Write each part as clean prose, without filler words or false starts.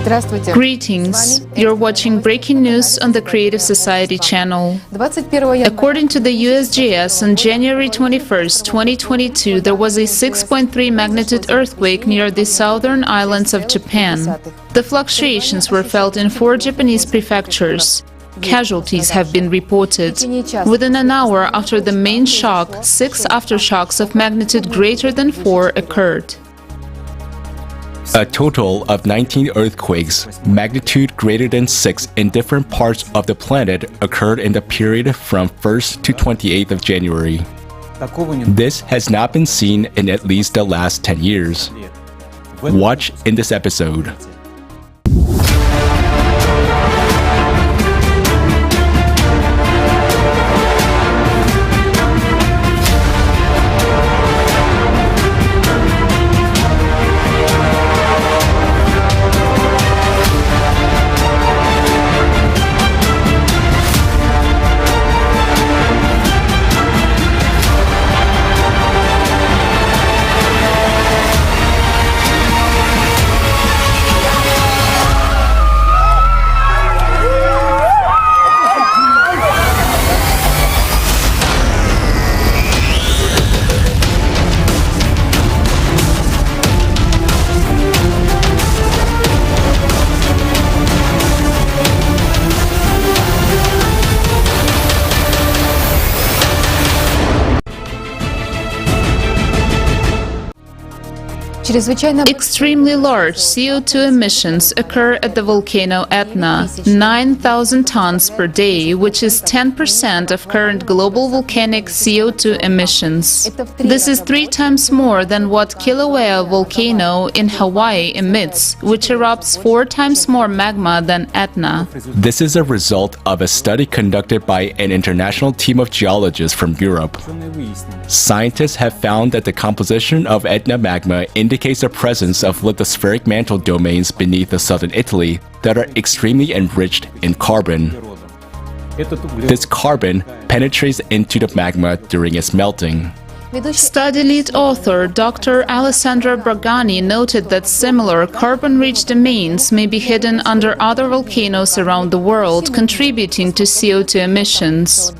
Greetings. You're watching breaking news on the Creative Society channel. According to the USGS, on January 21st, 2022, there was a 6.3 magnitude earthquake near the southern islands of Japan. The fluctuations were felt in 4 Japanese prefectures. Casualties have been reported. Within an hour after the main shock, 6 aftershocks of magnitude greater than 4 occurred. A total of 19 earthquakes, magnitude greater than 6 in different parts of the planet occurred in the period from 1st to 28th of January. This has not been seen in at least the last 10 years. Watch in this episode. Extremely large CO2 emissions occur at the volcano Etna, 9,000 tons per day, which is 10% of current global volcanic CO2 emissions. This is 3 times more than what Kilauea volcano in Hawaii emits, which erupts 4 times more magma than Etna. This is a result of a study conducted by an international team of geologists from Europe. Scientists have found that the composition of Etna magma indicates the presence of lithospheric mantle domains beneath the southern Italy that are extremely enriched in carbon. This carbon penetrates into the magma during its melting. Study lead author Dr. Alessandra Bragani noted that similar carbon-rich domains may be hidden under other volcanoes around the world, contributing to CO2 emissions.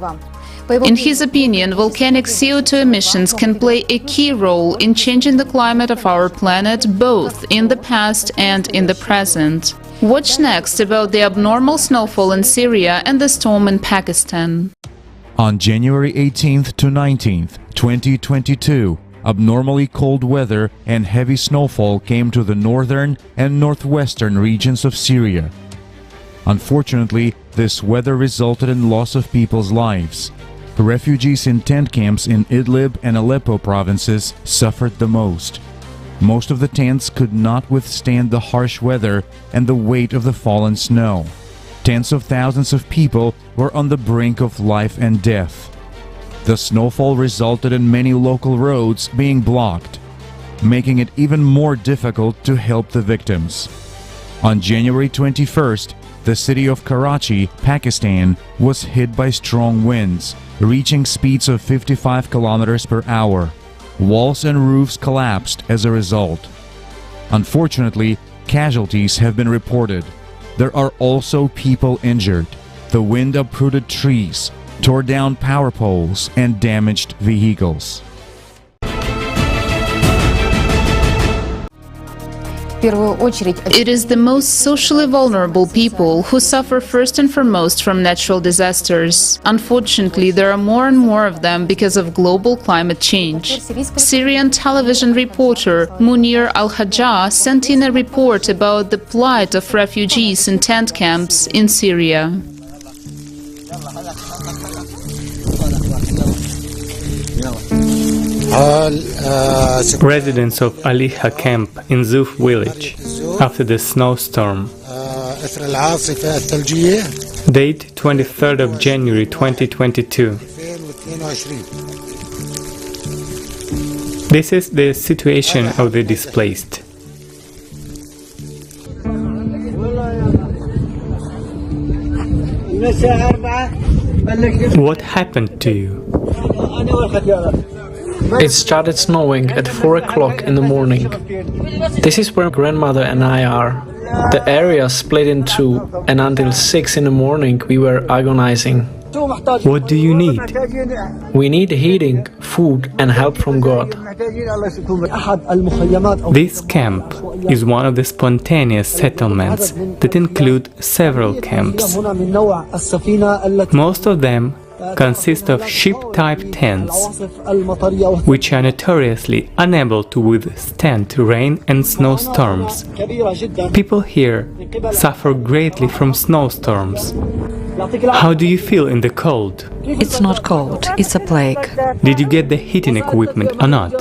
In his opinion, volcanic CO2 emissions can play a key role in changing the climate of our planet, both in the past and in the present. Watch next about the abnormal snowfall in Syria and the storm in Pakistan. On January 18th to 19th, 2022, abnormally cold weather and heavy snowfall came to the northern and northwestern regions of Syria. Unfortunately, this weather resulted in loss of people's lives. Refugees in tent camps in Idlib and Aleppo provinces suffered the most. Most of the tents could not withstand the harsh weather and the weight of the fallen snow. Tens of thousands of people were on the brink of life and death. The snowfall resulted in many local roads being blocked, making it even more difficult to help the victims. On January 21st, the city of Karachi, Pakistan, was hit by strong winds, reaching speeds of 55 kilometers per hour. Walls and roofs collapsed as a result. Unfortunately, casualties have been reported. There are also people injured. The wind uprooted trees, tore down power poles, and damaged vehicles. It is the most socially vulnerable people who suffer first and foremost from natural disasters. Unfortunately, there are more and more of them because of global climate change. Syrian television reporter Munir Al-Hajjah sent in a report about the plight of refugees in tent camps in Syria. Residents of Aliha camp in Zuf village after the snowstorm. Date 23rd of January 2022. This is the situation of the displaced. What happened to you? It started snowing at 4 o'clock in the morning. This is where grandmother and I are. The area split in two, and until 6 in the morning we were agonizing. What do you need? We need heating, food, and help from God. This camp is one of the spontaneous settlements that include several camps. Most of them consist of ship-type tents, which are notoriously unable to withstand rain and snowstorms. People here suffer greatly from snowstorms. How do you feel in the cold? It's not cold, it's a plague. Did you get the heating equipment or not?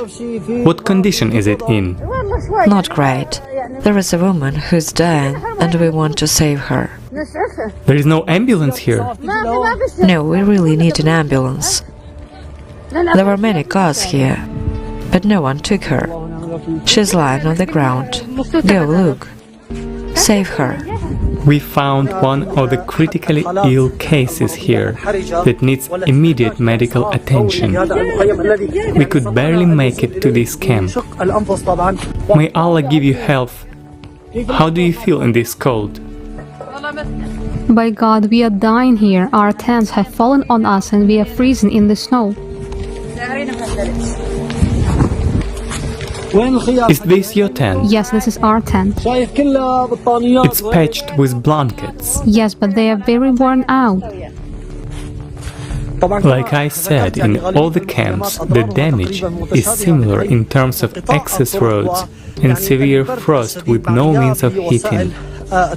What condition is it in? Not great. There is a woman who's dying and we want to save her. There is no ambulance here. No, we really need an ambulance. There were many cars here, but no one took her. She's lying on the ground. Go look. Save her. We found one of the critically ill cases here that needs immediate medical attention. We could barely make it to this camp. May Allah give you health. How do you feel in this cold? By God, we are dying here. Our tents have fallen on us and we are freezing in the snow. Is this your tent? Yes, this is our tent. It's patched with blankets. Yes, but they are very worn out. Like I said, in all the camps, the damage is similar in terms of access roads and severe frost with no means of heating.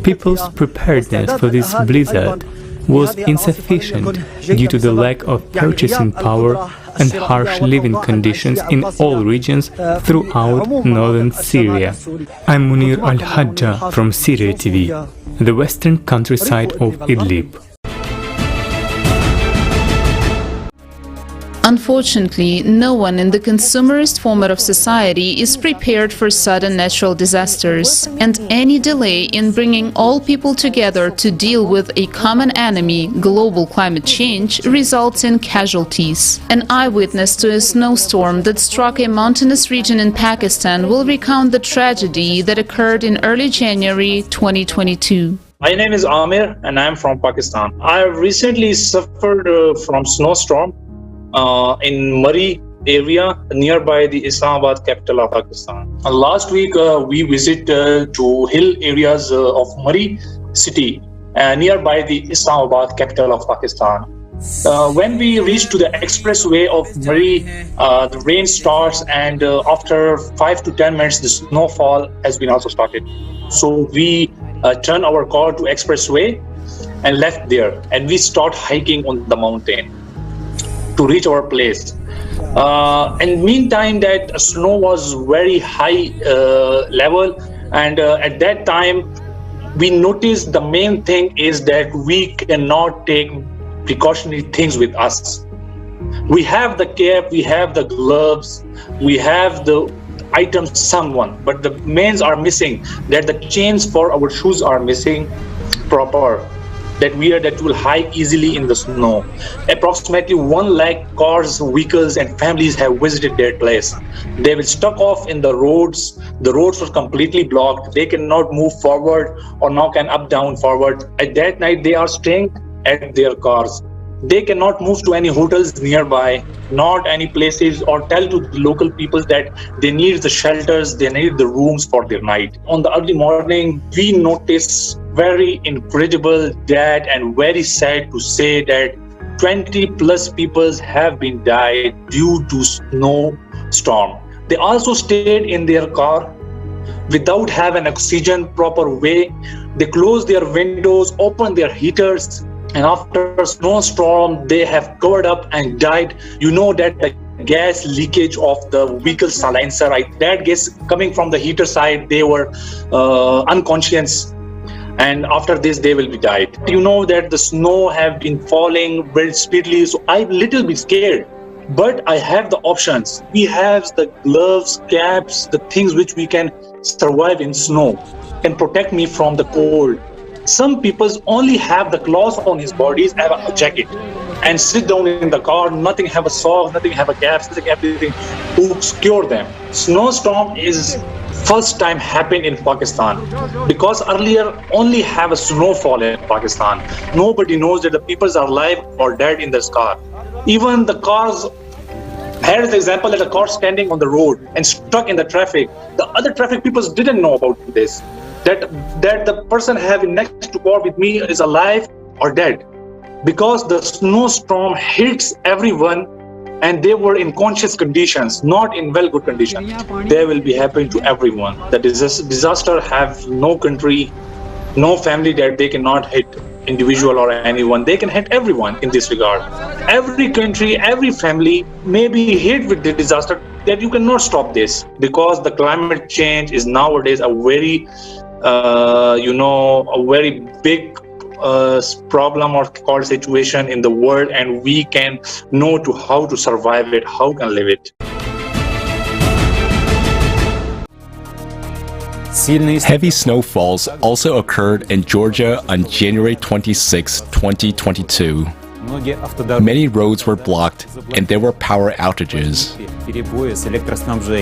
People's preparedness for this blizzard was insufficient due to the lack of purchasing power and harsh living conditions in all regions throughout northern Syria. I'm Munir Al-Hajja from Syria TV, the western countryside of Idlib. Unfortunately, no one in the consumerist format of society is prepared for sudden natural disasters, and any delay in bringing all people together to deal with a common enemy, global climate change, results in casualties. An eyewitness to a snowstorm that struck a mountainous region in Pakistan will recount the tragedy that occurred in early January 2022. My name is Amir and I am from Pakistan. I have recently suffered from snowstorm in Murree area nearby the Islamabad capital of Pakistan. Last week we visited to hill areas of Murree city nearby the Islamabad capital of Pakistan. When we reached to the expressway of Murree, the rain starts, and after 5 to 10 minutes the snowfall has been also started. So we turned our car to expressway and left there, and we start hiking on the mountain to reach our place. And meantime that snow was very high level, and at that time we noticed the main thing is that we cannot take precautionary things with us. We have the cap, we have the gloves, we have the items someone, but the mains are missing, that the chains for our shoes are missing proper, that will hike easily in the snow. Approximately 1 lakh cars, vehicles and families have visited their place. They were stuck off in the roads. The roads were completely blocked. They cannot move forward or now can up, down, forward. At that night, they are staying at their cars. They cannot move to any hotels nearby, not any places, or tell to the local people that they need the shelters, they need the rooms for their night. On the early morning, we noticed very incredible that and very sad to say that 20 plus people have been died due to snowstorm. They also stayed in their car without having oxygen proper way. They closed their windows, opened their heaters, and after a snowstorm, they have covered up and died. You know that the gas leakage of the vehicle silencer, right? That gas coming from the heater side, they were unconscious. And after this, they will be died. You know that the snow have been falling very speedily, so I'm a little bit scared. But I have the options. We have the gloves, caps, the things which we can survive in snow, can protect me from the cold. Some people only have the clothes on his bodies, have a jacket, and sit down in the car, nothing have a sock, nothing have a cap, nothing everything to secure them. Snowstorm is first time happened in Pakistan, because earlier only have a snowfall in Pakistan. Nobody knows that the people are alive or dead in this car. Even the cars, here's the example that a car standing on the road and stuck in the traffic. The other traffic people didn't know about this, that the person having next to car with me is alive or dead, because the snowstorm hits everyone and they were in conscious conditions, not in well good condition. They will be happening to everyone. The disaster have no country, no family that they cannot hit individual or anyone. They can hit everyone in this regard. Every country, every family may be hit with the disaster, that you cannot stop this, because the climate change is nowadays a very, a very big problem or called situation in the world, and we can know to how to survive it, how can live it. Heavy snowfalls also occurred in Georgia on January 26, 2022. Many roads were blocked and there were power outages.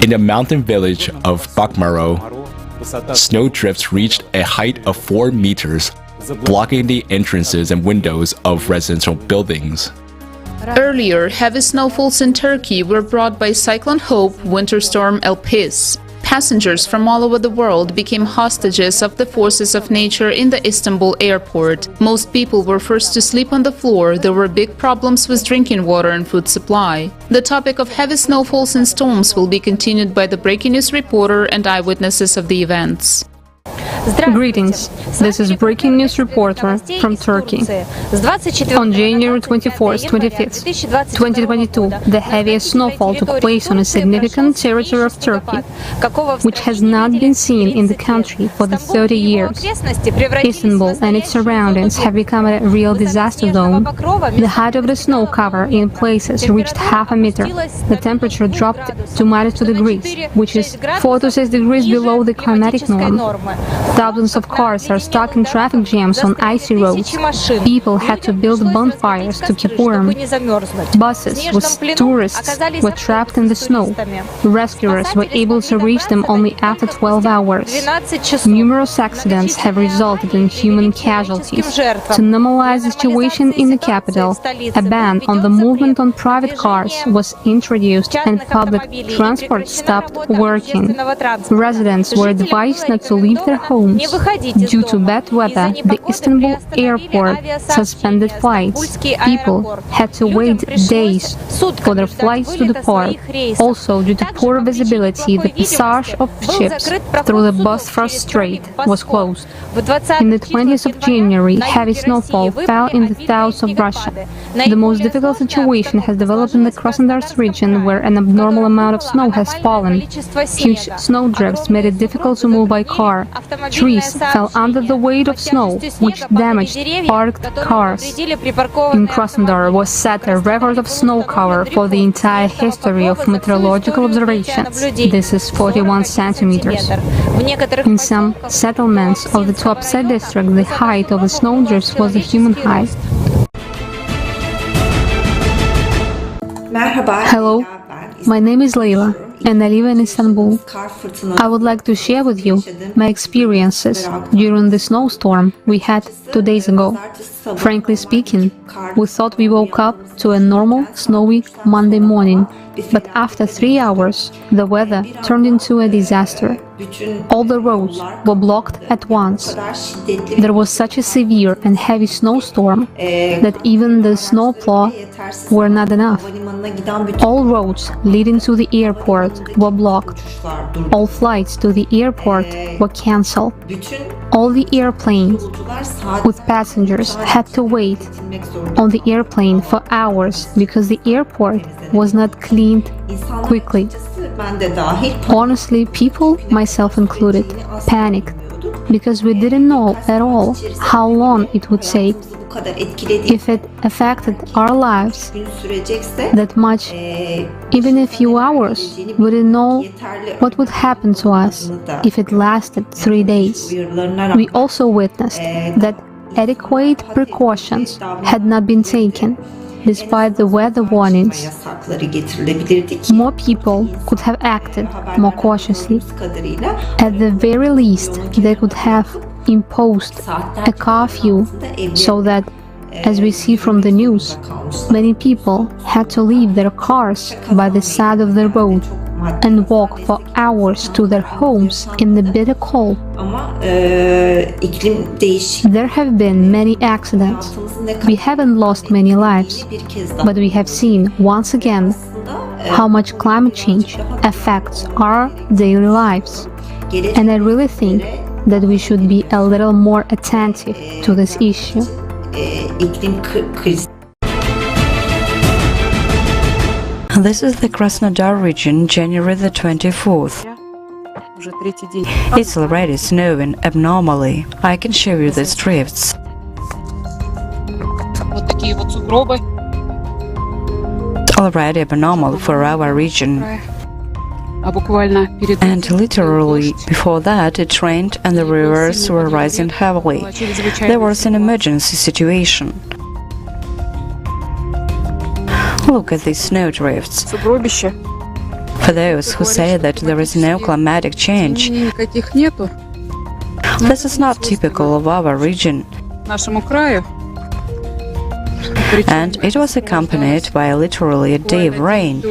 In the mountain village of Bakmaro, snow drifts reached a height of 4 meters, blocking the entrances and windows of residential buildings. Earlier, heavy snowfalls in Turkey were brought by Cyclone Hope, winter storm Elpis. Passengers from all over the world became hostages of the forces of nature in the Istanbul airport. Most people were forced to sleep on the floor. There were big problems with drinking water and food supply. The topic of heavy snowfalls and storms will be continued by the breaking news reporter and eyewitnesses of the events. Greetings, this is breaking news reporter from Turkey. On January 24th, 25th, 2022, the heaviest snowfall took place on a significant territory of Turkey, which has not been seen in the country for the 30 years. Istanbul and its surroundings have become a real disaster zone. The height of the snow cover in places reached half a meter. The temperature dropped to -2 degrees, which is 4 to 6 degrees below the climatic norm. Thousands of cars are stuck in traffic jams on icy roads. People had to build bonfires to keep warm. Buses with tourists were trapped in the snow. Rescuers were able to reach them only after 12 hours. Numerous accidents have resulted in human casualties. To normalize the situation in the capital, a ban on the movement on private cars was introduced and public transport stopped working. Residents were advised not to leave their homes. Due to bad weather, the Istanbul airport suspended flights. People had to wait days for their flights to depart. Also, due to poor visibility, the passage of ships through the Bosphorus Strait was closed. In the 20th of January, heavy snowfall fell in the south of Russia. The most difficult situation has developed in the Krasnodar region, where an abnormal amount of snow has fallen. Huge snowdrifts made it difficult to move by car. Trees fell under the weight of snow, which damaged parked cars. In Krasnodar was set a record of snow cover for the entire history of meteorological observations. This is 41 centimeters. In some settlements of the Tuapse district, the height of the snowdrifts was a human height. Hello, my name is Leila, and I live in Istanbul. I would like to share with you my experiences during the snowstorm we had 2 days ago. Frankly speaking, we thought we woke up to a normal, snowy Monday morning, but after 3 hours, the weather turned into a disaster. All the roads were blocked at once. There was such a severe and heavy snowstorm that even the snowplow were not enough. All roads leading to the airport were blocked. All flights to the airport were cancelled. All the airplanes with passengers had to wait on the airplane for hours because the airport was not cleaned quickly. Honestly, people, myself included, panicked because we didn't know at all how long it would take. If it affected our lives that much, even a few hours, we didn't know what would happen to us if it lasted 3 days. We also witnessed that adequate precautions had not been taken. despite the weather warnings. More people could have acted more cautiously. At the very least, they could have imposed a curfew so that, as we see from the news, many people had to leave their cars by the side of the road and walk for hours to their homes in the bitter cold. There have been many accidents. We haven't lost many lives, but we have seen once again how much climate change affects our daily lives. And I really think that we should be a little more attentive to this issue. This is the Krasnodar region, January the 24th. It's already snowing abnormally. I can show you these drifts. Already abnormal for our region. And literally, before that, it rained and the rivers were rising heavily. There was an emergency situation. Look at these snowdrifts. For those who say that there is no climatic change, this is not typical of our region. And it was accompanied by literally a day of rain.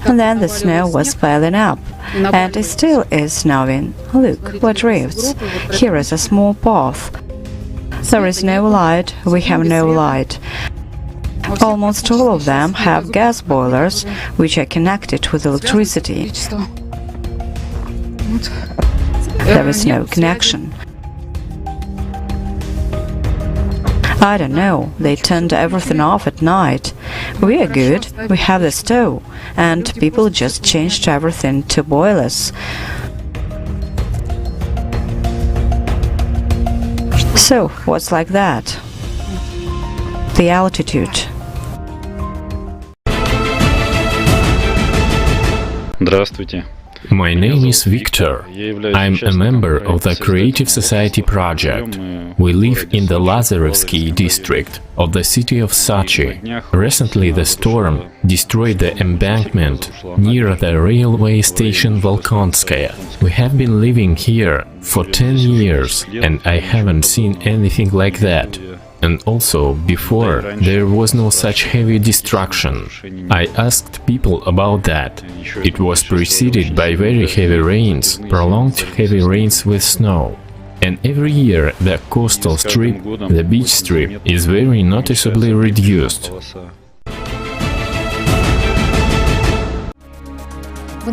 And then the snow was piling up, and it still is snowing. Look, what drifts. Here is a small path. There is no light, we have no light. Almost all of them have gas boilers, which are connected with electricity. There is no connection. I don't know, they turned everything off at night. We are good, we have the stove, and people just changed everything to boilers. So, what's like that? The altitude. Здравствуйте. My name is Victor. I'm a member of the Creative Society project. We live in the Lazarevsky district of the city of Sochi. Recently, the storm destroyed the embankment near the railway station Volkonskaya. We have been living here for 10 years, and I haven't seen anything like that. And also, before, there was no such heavy destruction. I asked people about that. It was preceded by very heavy rains, prolonged heavy rains with snow. And every year the coastal strip, the beach strip, is very noticeably reduced.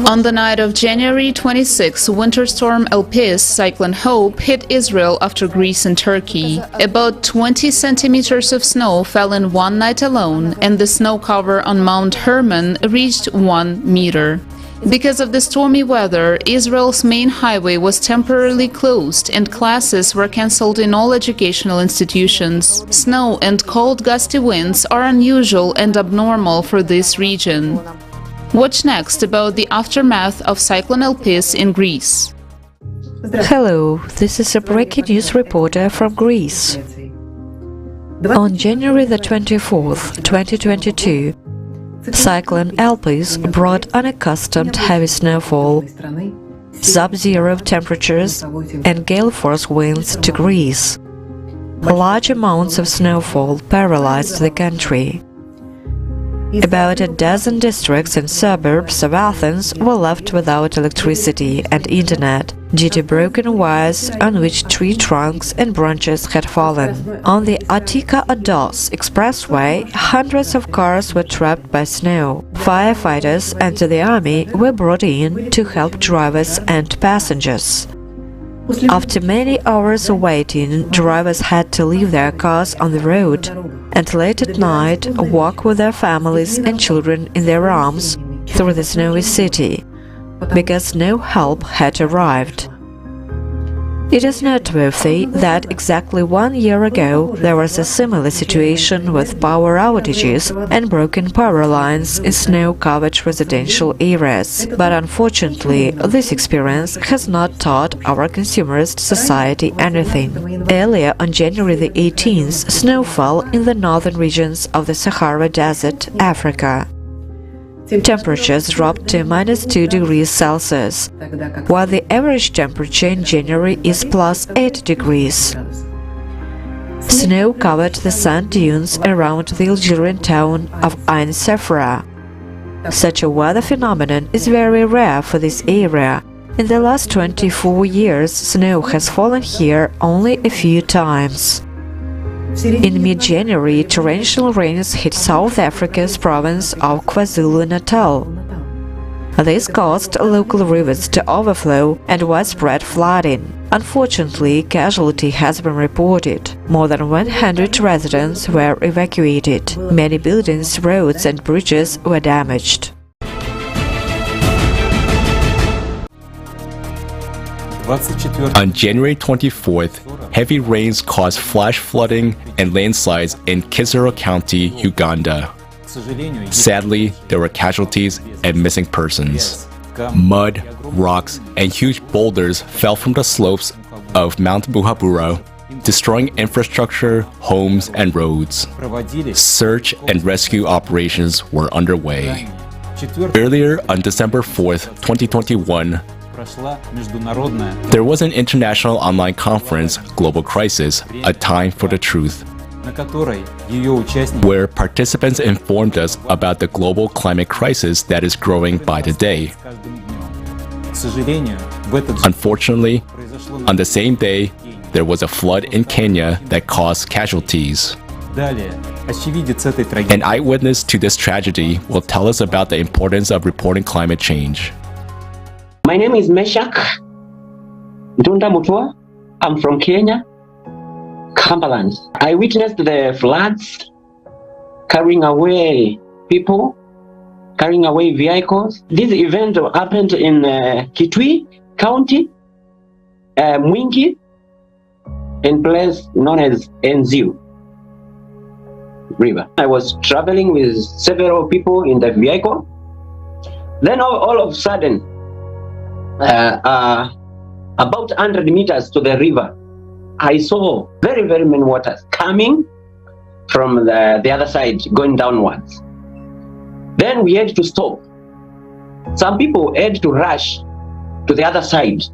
On the night of January 26, winter storm Elpis, cyclone Hope, hit Israel after Greece and Turkey. About 20 centimeters of snow fell in one night alone, and the snow cover on Mount Hermon reached 1 meter. Because of the stormy weather, Israel's main highway was temporarily closed and classes were cancelled in all educational institutions. Snow and cold gusty winds are unusual and abnormal for this region. Watch next about the aftermath of Cyclone Elpis in Greece. Hello, this is a breaking news reporter from Greece. On January the 24th, 2022, Cyclone Elpis brought unaccustomed heavy snowfall, sub-zero temperatures and gale force winds to Greece. Large amounts of snowfall paralyzed the country. About a dozen districts and suburbs of Athens were left without electricity and internet due to broken wires on which tree trunks and branches had fallen. On the Attica-Ados expressway, hundreds of cars were trapped by snow. Firefighters and the army were brought in to help drivers and passengers. After many hours of waiting, drivers had to leave their cars on the road and late at night walk with their families and children in their arms through the snowy city, because no help had arrived. It is noteworthy that exactly 1 year ago there was a similar situation with power outages and broken power lines in snow-covered residential areas. But unfortunately, this experience has not taught our consumerist society anything. Earlier, on January the 18th, snow fell in the northern regions of the Sahara Desert, Africa. Temperatures dropped to -2 degrees Celsius, while the average temperature in January is +8 degrees. Snow covered the sand dunes around the Algerian town of Ain Sefra. Such a weather phenomenon is very rare for this area. In the last 24 years, snow has fallen here only a few times. In mid-January, torrential rains hit South Africa's province of KwaZulu-Natal. This caused local rivers to overflow and widespread flooding. Unfortunately, casualty has been reported. More than 100 residents were evacuated. Many buildings, roads and bridges were damaged. On January 24th, heavy rains caused flash flooding and landslides in Kisoro County, Uganda. Sadly, there were casualties and missing persons. Mud, rocks, and huge boulders fell from the slopes of Mount Buhabura, destroying infrastructure, homes, and roads. Search and rescue operations were underway. Earlier, on December 4th, 2021, there was an international online conference, Global Crisis, A Time for the Truth, where participants informed us about the global climate crisis that is growing by the day. Unfortunately, on the same day, there was a flood in Kenya that caused casualties. An eyewitness to this tragedy will tell us about the importance of reporting climate change. My name is Meshak Ndunda Mutua. I'm from Kenya, Cumberland. I witnessed the floods carrying away people, carrying away vehicles. This event happened in Kitui County, Mwingi, in place known as Enziu River. I was traveling with several people in the vehicle. Then all of a sudden, about 100 meters to the river, I saw very many waters coming from the other side, going downwards. Then we had to stop. Some people had to rush to the other side,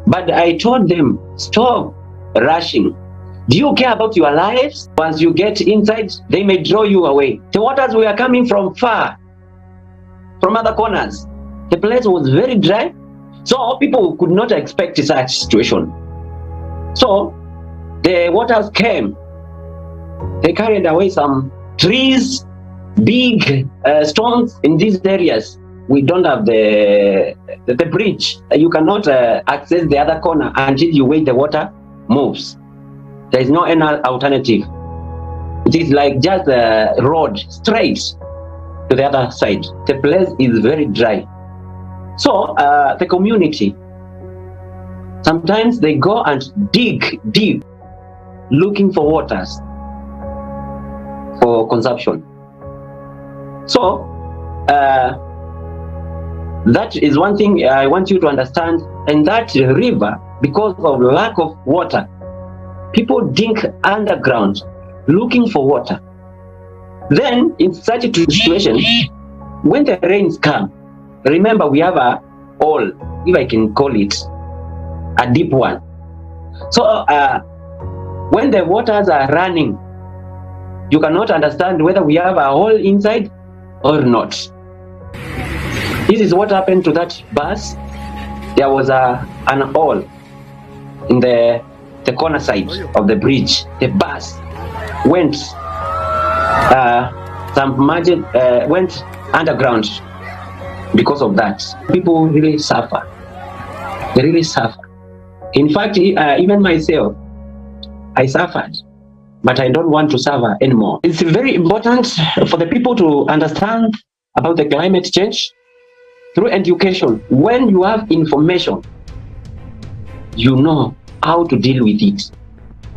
but I told them, stop rushing. Do you care about your lives? Once you get inside, they may draw you away. The waters were coming from far, from other corners. The place was very dry. So people could not expect such situation. So the waters came. They carried away some trees, big stones in these areas. We don't have the bridge. You cannot access the other corner until you wait the water moves. There is no any alternative. It is like just a road straight to the other side. The place is very dry. So the community, sometimes they go and dig deep, looking for waters for consumption. So that is one thing I want you to understand. And that river, because of lack of water, people dig underground, looking for water. Then in such a situation, when the rains come, remember, we have a hole, if I can call it, a deep one. So when the waters are running, you cannot understand whether we have a hole inside or not. This is what happened to that bus. There was an hole in the corner side of the bridge. The bus went went underground. Because of that, people really suffer. They really suffer. In fact, even myself, I suffered, but I don't want to suffer anymore. It's very important for the people to understand about the climate change through education. When you have information, you know how to deal with it.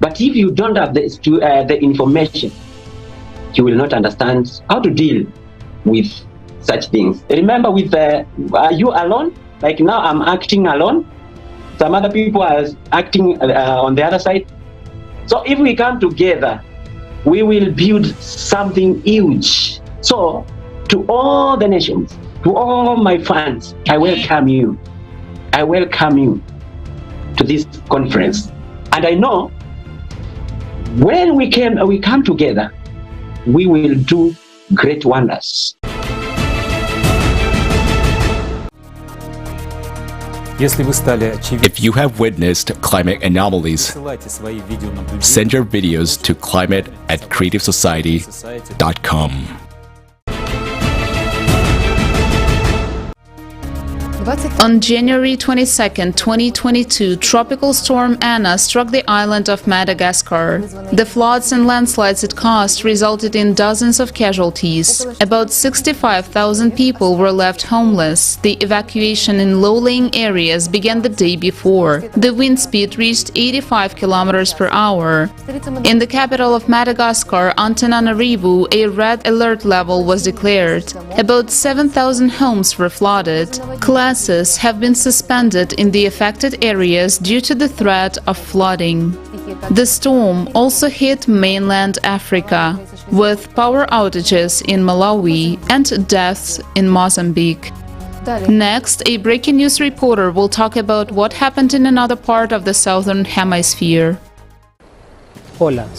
But if you don't have the information, you will not understand how to deal with such things. Remember, with are you alone? Like now, I'm acting alone. Some other people are acting on the other side. So if we come together, we will build something huge. So to all the nations, to all my fans, I welcome you. I welcome you to this conference. And I know when we come together, we will do great wonders. If you have witnessed climate anomalies, send your videos to climate@creativesociety.com. On January 22, 2022, Tropical Storm Anna struck the island of Madagascar. The floods and landslides it caused resulted in dozens of casualties. About 65,000 people were left homeless. The evacuation in low-lying areas began the day before. The wind speed reached 85 km per hour. In the capital of Madagascar, Antananarivo, a red alert level was declared. About 7,000 homes were flooded. Classes have been suspended in the affected areas due to the threat of flooding. The storm also hit mainland Africa, with power outages in Malawi and deaths in Mozambique. Next, a breaking news reporter will talk about what happened in another part of the southern hemisphere.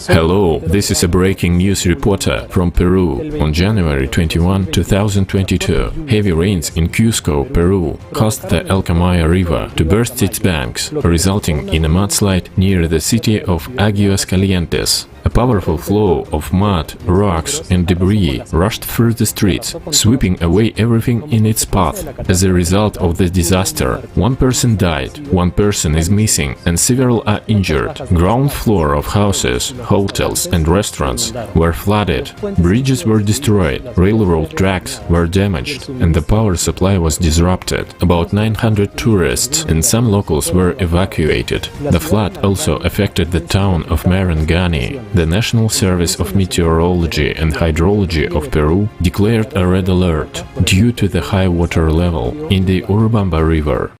Hello, this is a breaking news reporter from Peru. On January 21, 2022, heavy rains in Cusco, Peru, caused the Alcamaya River to burst its banks, resulting in a mudslide near the city of Aguascalientes. A powerful flow of mud, rocks and debris rushed through the streets, sweeping away everything in its path. As a result of the disaster, one person died, one person is missing, and several are injured. Ground floor of houses, hotels and restaurants were flooded, bridges were destroyed, railroad tracks were damaged, and the power supply was disrupted. About 900 tourists and some locals were evacuated. The flood also affected the town of Marangani. The National Service of Meteorology and Hydrology of Peru declared a red alert due to the high water level in the Urubamba River.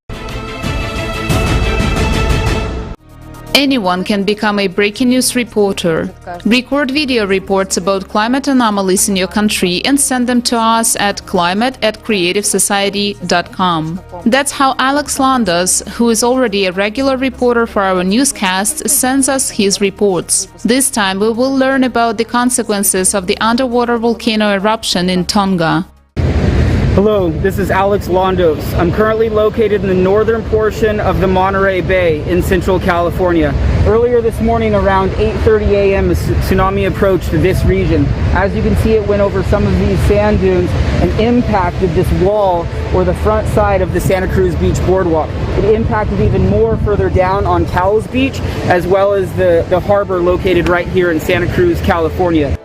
Anyone can become a breaking news reporter. Record video reports about climate anomalies in your country and send them to us at climate@creativesociety.com. That's how Alex Landas, who is already a regular reporter for our newscasts, sends us his reports. This time we will learn about the consequences of the underwater volcano eruption in Tonga. Hello, this is Alex Londos. I'm currently located in the northern portion of the Monterey Bay in Central California. Earlier this morning around 8:30 a.m. a tsunami approached this region. As you can see, it went over some of these sand dunes and impacted this wall or the front side of the Santa Cruz Beach boardwalk. It impacted even more further down on Cowles Beach, as well as the harbor located right here in Santa Cruz, California.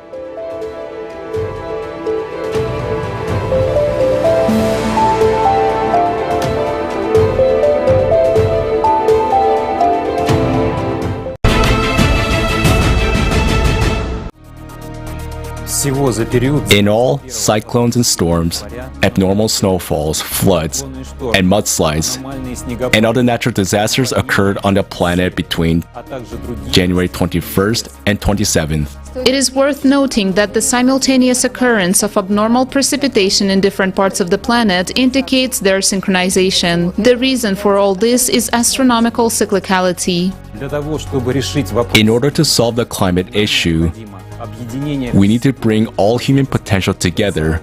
In all, cyclones and storms, abnormal snowfalls, floods, and mudslides, and other natural disasters occurred on the planet between January 21st and 27th. It is worth noting that the simultaneous occurrence of abnormal precipitation in different parts of the planet indicates their synchronization. The reason for all this is astronomical cyclicality. In order to solve the climate issue, we need to bring all human potential together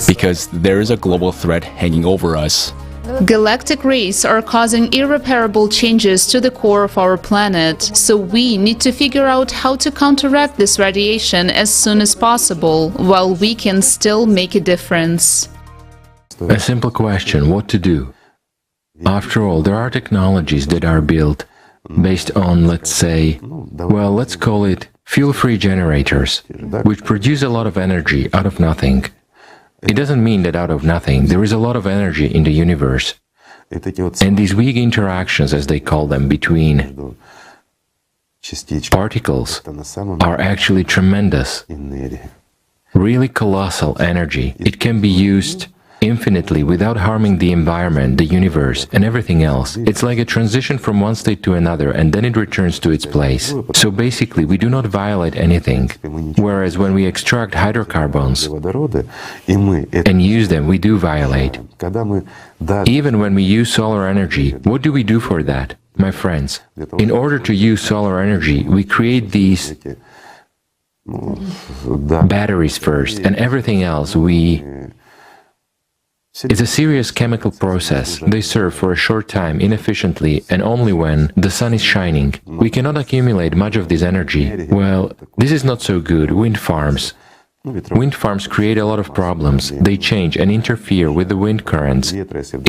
because there is a global threat hanging over us. Galactic rays are causing irreparable changes to the core of our planet, so we need to figure out how to counteract this radiation as soon as possible, while we can still make a difference. A simple question: what to do? After all, there are technologies that are built based on, let's say, well, let's call it fuel-free generators, which produce a lot of energy out of nothing. It doesn't mean that out of nothing there is a lot of energy in the universe. And these weak interactions, as they call them, between particles are actually tremendous, really colossal energy. It can be used infinitely without harming the environment, the universe, and everything else. It's like a transition from one state to another, and then it returns to its place. So basically, we do not violate anything, whereas when we extract hydrocarbons and use them, we do violate. Even when we use solar energy, what do we do for that? My friends, in order to use solar energy, we create these batteries first, and everything else It's a serious chemical process. They serve for a short time, inefficiently, and only when the sun is shining. We cannot accumulate much of this energy. Well, this is not so good. Wind farms. Wind farms create a lot of problems. They change and interfere with the wind currents,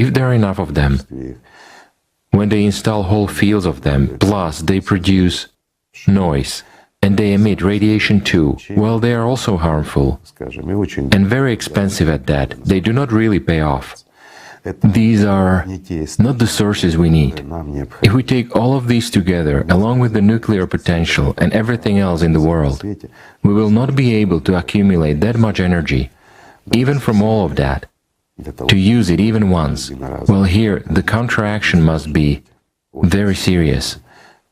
if there are enough of them. When they install whole fields of them, plus they produce noise. And they emit radiation too. Well, they are also harmful and very expensive at that. They do not really pay off. These are not the sources we need. If we take all of these together, along with the nuclear potential and everything else in the world, we will not be able to accumulate that much energy, even from all of that, to use it even once. Well, here, the counteraction must be very serious,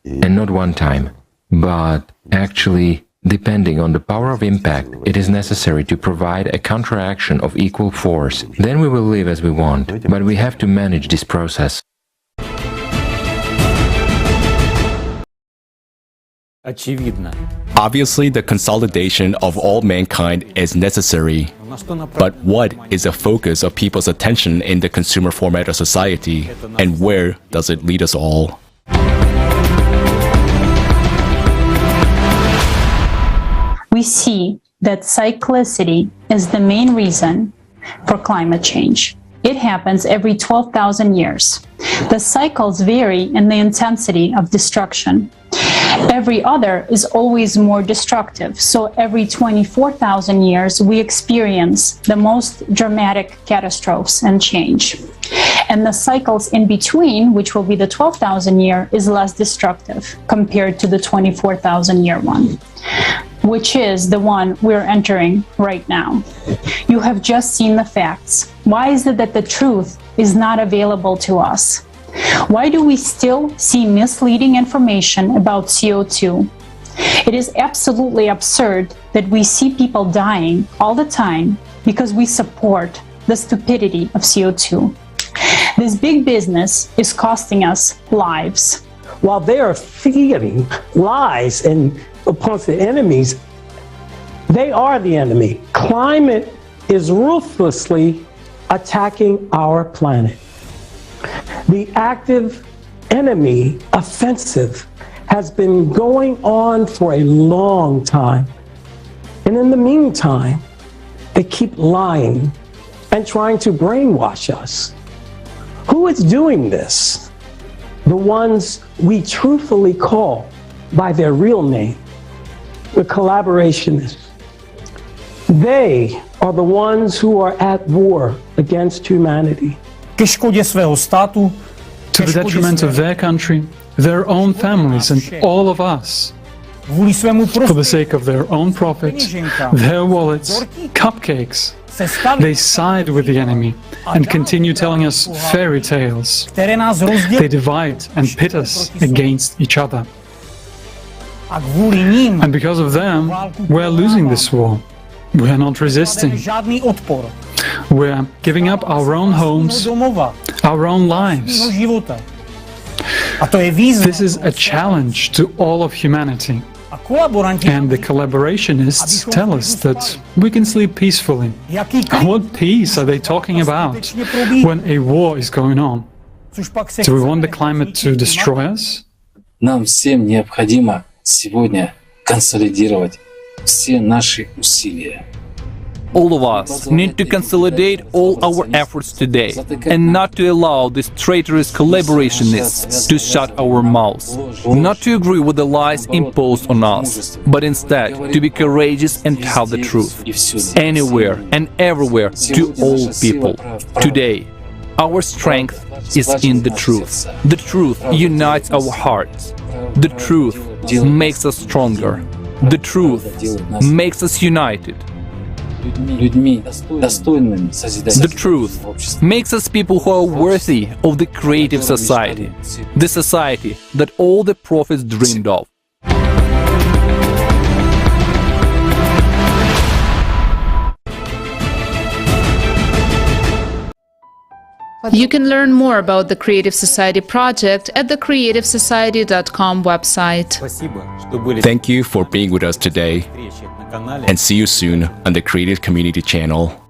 and not one time. But actually, depending on the power of impact, it is necessary to provide a counteraction of equal force. Then we will live as we want, but we have to manage this process. Obviously, the consolidation of all mankind is necessary. But what is the focus of people's attention in the consumer format of society, and where does it lead us all? We see that cyclicity is the main reason for climate change. It happens every 12,000 years. The cycles vary in the intensity of destruction. Every other is always more destructive. So every 24,000 years, we experience the most dramatic catastrophes and change. And the cycles in between, which will be the 12,000 year, is less destructive compared to the 24,000 year one, which is the one we're entering right now. You have just seen the facts. Why is it that the truth is not available to us? Why do we still see misleading information about CO2? It is absolutely absurd that we see people dying all the time because we support the stupidity of CO2. This big business is costing us lives. While they are feeding lies and upon the enemies, they are the enemy. Climate is ruthlessly attacking our planet. The active enemy offensive has been going on for a long time. And in the meantime, they keep lying and trying to brainwash us. Who is doing this? The ones we truthfully call by their real name, the collaborationists. They are the ones who are at war against humanity. To the detriment of their country, their own families, and all of us. For the sake of their own profit, their wallets, cupcakes, they side with the enemy and continue telling us fairy tales. They divide and pit us against each other. And because of them, we're losing this war. We're not resisting. We're giving up our own homes, our own lives. This is a challenge to all of humanity. And the collaborationists tell us that we can sleep peacefully. What peace are they talking about when a war is going on? Do we want the climate to destroy us? Нам всем необходимо сегодня консолидировать все наши усилия. All of us need to consolidate all our efforts today and not to allow these traitorous collaborationists to shut our mouths, not to agree with the lies imposed on us, but instead to be courageous and tell the truth, anywhere and everywhere to all people. Today, Our strength is in the truth. The truth unites our hearts. The truth makes us stronger. The truth makes us united. The truth makes us people who are worthy of the creative society, the society that all the prophets dreamed of. You can learn more about the Creative Society project at the creativesociety.com website. Thank you for being with us today, and see you soon on the Creative Community channel.